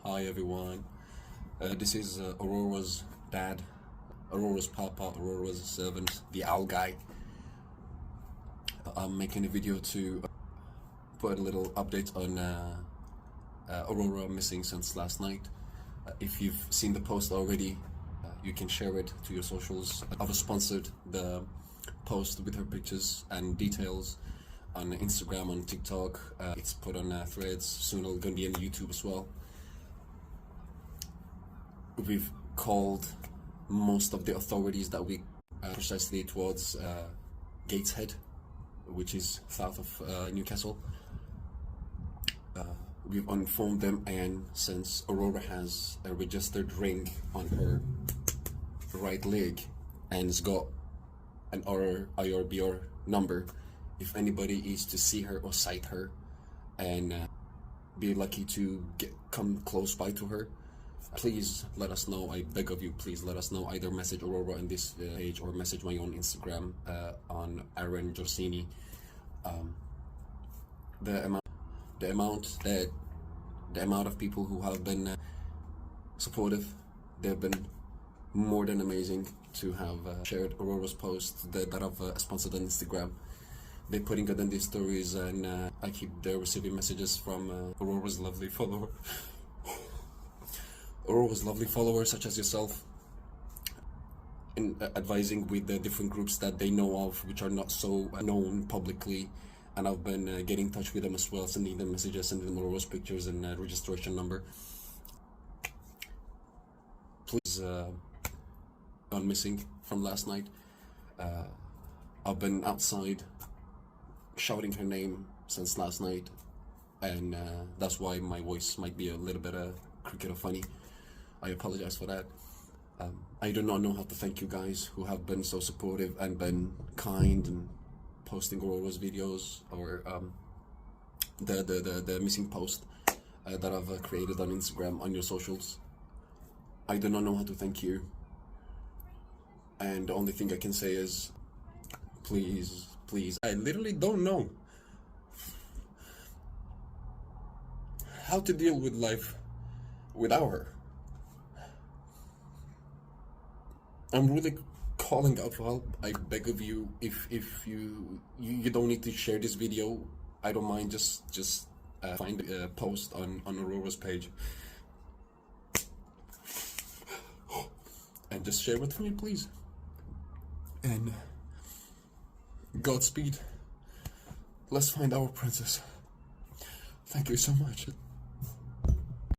Hi everyone. This is Aurora's dad, Aurora's papa, Aurora's servant, the owl guy. I'm making a video to put a little update on Aurora missing since last night. If you've seen the post already, you can share it to your socials. I've sponsored the post with her pictures and details on Instagram, on TikTok. It's put on Threads. Soon it'll gonna be on YouTube as well. We've called most of the authorities that we precisely towards Gateshead, which is south of Newcastle. We've informed them, and since Aurora has a registered ring on her right leg and it's got an IRBR number, if anybody is to see her or sight her and be lucky to come close by to her, please let us know. I beg of you, please let us know. Either message Aurora on this page or message my own Instagram on Aaron Jorsini. The amount of people who have been supportive, they've been more than amazing to have shared Aurora's post that I've sponsored on Instagram. They're putting it in these stories, and I keep receiving messages from Aurora's lovely follower. Aurora's lovely followers such as yourself, in advising with the different groups that they know of which are not so known publicly, and I've been getting in touch with them as well, sending them messages, sending them Aurora's pictures and registration number. Please, gone missing from last night. I've been outside shouting her name since last night, and that's why my voice might be a little bit crooked or funny. I apologize for that. I do not know how to thank you guys who have been so supportive and been kind and posting Aurora's videos or the missing post that I've created on Instagram, on your socials. I do not know how to thank you, and the only thing I can say is please, please, I literally don't know how to deal with life without her. I'm really calling out for help. I beg of you, if you don't need to share this video, I don't mind. Just find a post on Aurora's page and just share it for me, please. And Godspeed. Let's find our princess. Thank you so much.